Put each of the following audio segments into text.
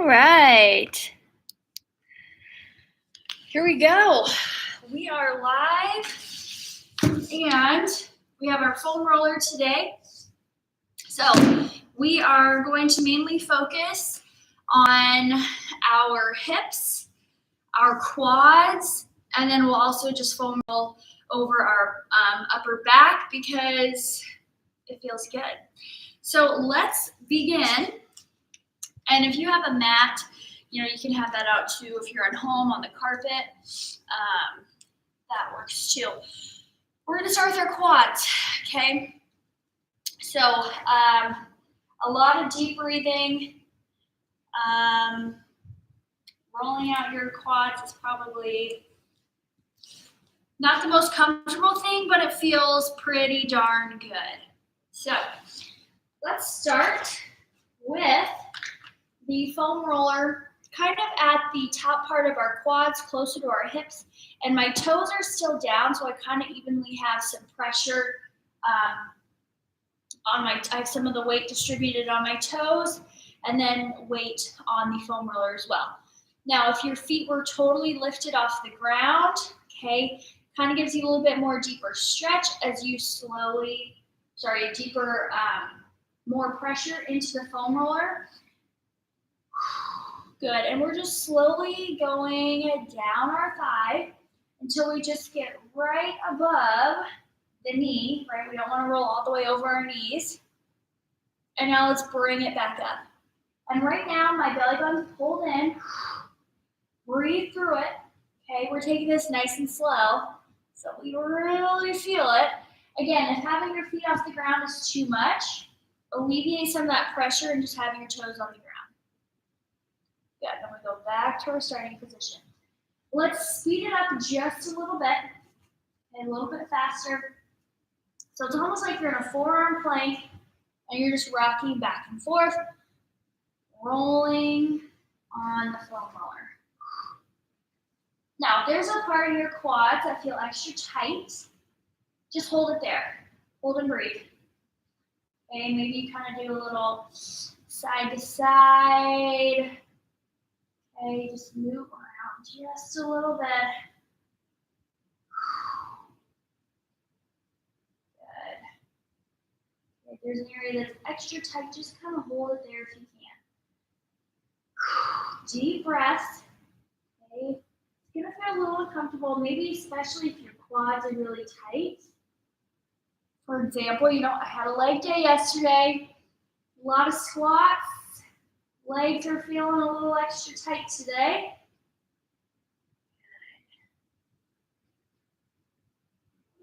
All right. Here we go. We are live and we have our foam roller today. So we are going to mainly focus on our hips, our quads, and then we'll also just foam roll over our upper back because it feels good. So let's begin. And if you have a mat, you can have that out too if you're at home on the carpet. That works too. We're going to start with our quads, okay? So a lot of deep breathing. Rolling out your quads is probably not the most comfortable thing, but it feels pretty darn good. So let's start with the foam roller kind of at the top part of our quads, closer to our hips, and my toes are still down, so I kind of evenly have some pressure on I have some of the weight distributed on my toes, and then weight on the foam roller as well. Now, if your feet were totally lifted off the ground, okay, kind of gives you a little bit more deeper stretch as you more pressure into the foam roller. Good, and we're just slowly going down our thigh until we just get right above the knee, right? We don't want to roll all the way over our knees. And now let's bring it back up. And right now, my belly button's pulled in. Breathe through it, okay? We're taking this nice and slow, so we really feel it. Again, if having your feet off the ground is too much, alleviate some of that pressure and just have your toes on the ground. Good, then we go back to our starting position. Let's speed it up just a little bit, and a little bit faster. So it's almost like you're in a forearm plank, and you're just rocking back and forth, rolling on the foam roller. Now, if there's a part of your quads that feel extra tight, just hold it there. Hold and breathe. Okay, maybe you kind of do a little side to side. Okay, just move around just a little bit. Good. If there's an area that's extra tight, just kind of hold it there if you can. Deep breaths. Okay. It's going to feel a little uncomfortable, maybe especially if your quads are really tight. For example, I had a leg day yesterday, a lot of squats, legs are feeling a little extra tight today.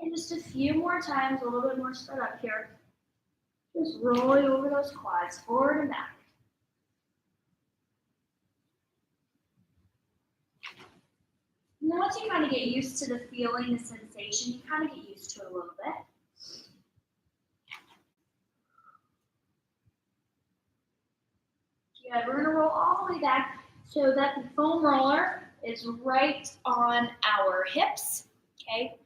And just a few more times, a little bit more spread up here. Just rolling over those quads, forward and back. And then once you kind of get used to the feeling, the sensation, you kind of get used to it a little bit. Good, we're going to roll all the way back so that the foam roller is right on our hips, okay?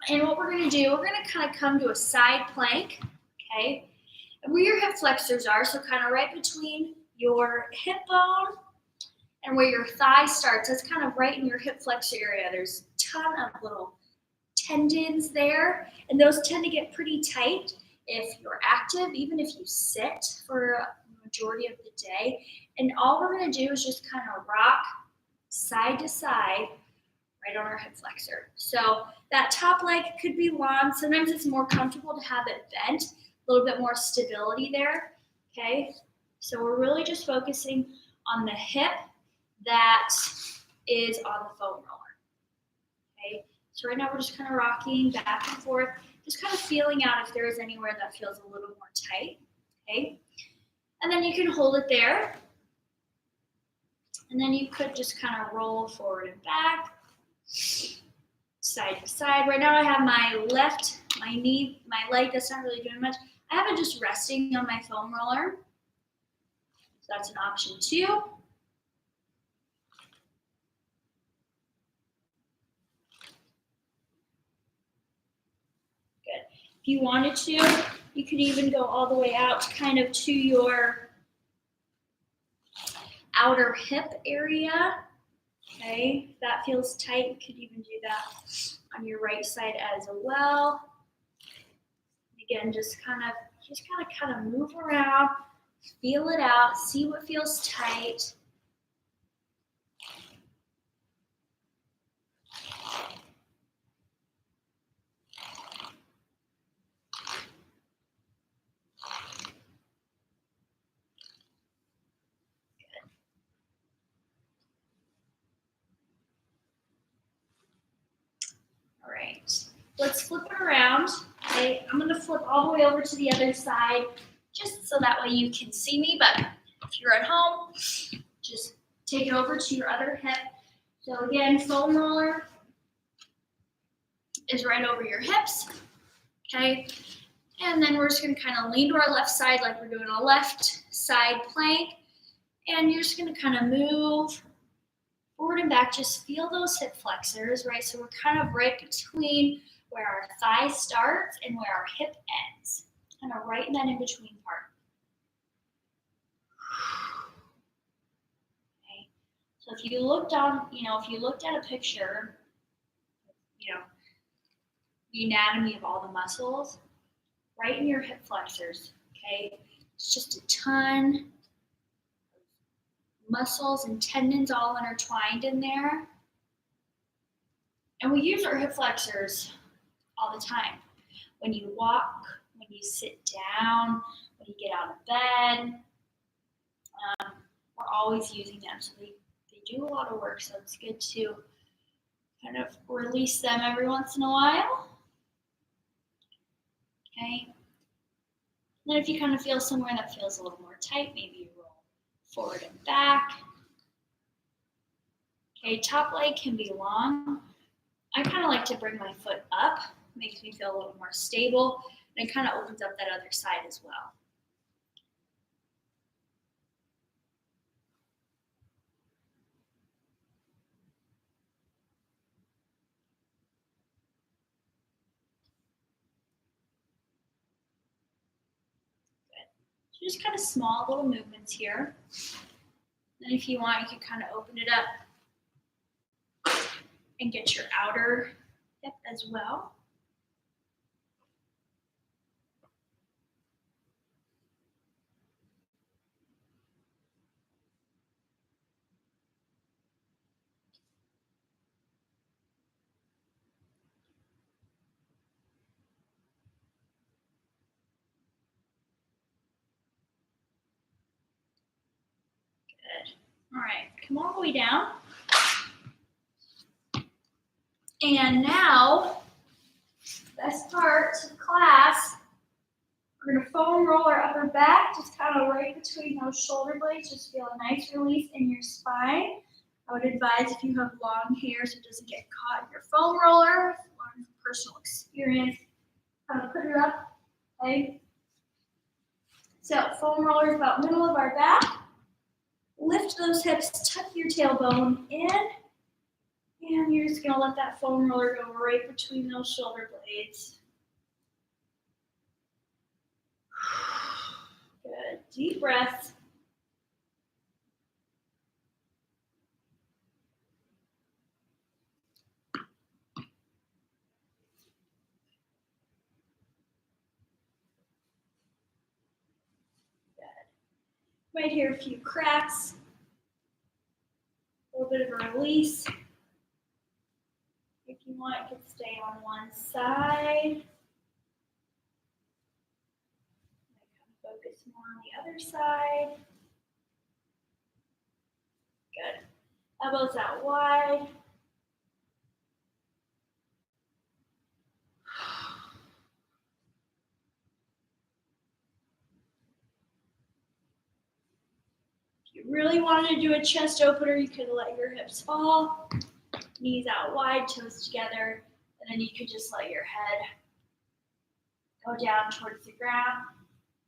And what we're going to do, we're going to kind of come to a side plank, okay? And where your hip flexors are, so kind of right between your hip bone and where your thigh starts, that's kind of right in your hip flexor area. There's a ton of little tendons there, and those tend to get pretty tight if you're active, even if you sit for a majority of the day. And all we're going to do is just kind of rock side to side right on our hip flexor. So that top leg could be long. Sometimes it's more comfortable to have it bent, a little bit more stability there, okay? So we're really just focusing on the hip that is on the foam roller, okay? So right now we're just kind of rocking back and forth, just kind of feeling out if there is anywhere that feels a little more tight, okay? And then you can hold it there. And then you could just kind of roll forward and back, side to side. Right now I have my leg that's not really doing much. I have it just resting on my foam roller. So that's an option too. If you wanted to, you could even go all the way out kind of to your outer hip area. Okay, if that feels tight, you could even do that on your right side as well. Again, just kind of move around, feel it out, see what feels tight. All right, let's flip it around. Okay, I'm gonna flip all the way over to the other side, just so that way you can see me, but if you're at home, just take it over to your other hip. So again, foam roller is right over your hips, okay? And then we're just gonna kind of lean to our left side like we're doing a left side plank. And you're just gonna kind of move forward and back, just feel those hip flexors, right? So we're kind of right between where our thigh starts and where our hip ends, kind of right in that in-between part. Okay. So if you looked at a picture, the anatomy of all the muscles, right in your hip flexors, okay? It's just a ton muscles and tendons all intertwined in there. And we use our hip flexors all the time. When you walk, when you sit down, when you get out of bed, we're always using them. So they do a lot of work, so it's good to kind of release them every once in a while. Okay. And then if you kind of feel somewhere that feels a little more tight, maybe you roll forward and back. Okay, top leg can be long. I kind of like to bring my foot up, makes me feel a little more stable, and it kind of opens up that other side as well. Good. So just kind of small little movements here. Then if you want, you can kind of open it up and get your outer hip as well. Good. All right, come all the way down. And now, best part of class, we're gonna foam roll our upper back, just kind of right between those shoulder blades. Just feel a nice release in your spine. I would advise if you have long hair so it doesn't get caught in your foam roller, learn from personal experience, kind of put it up, okay? So foam roller is about middle of our back. Lift those hips, tuck your tailbone in, and you're just gonna let that foam roller go right between those shoulder blades. Good, deep breaths. Might hear a few cracks, a little bit of a release. If you want, you can stay on one side. Focus more on the other side. Good. Elbows out wide. If you really wanted to do a chest opener, you could let your hips fall, knees out wide, toes together, and then you could just let your head go down towards the ground.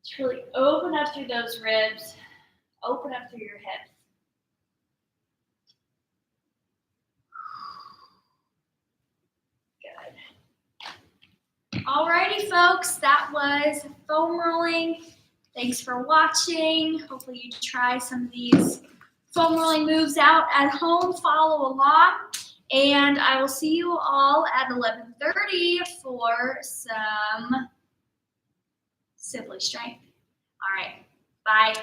Just really open up through those ribs, open up through your hips. Good. Alrighty, folks, that was foam rolling. Thanks for watching. Hopefully you try some of these foam rolling moves out at home. Follow along. And I will see you all at 11:30 for some Simply Strength. All right. Bye.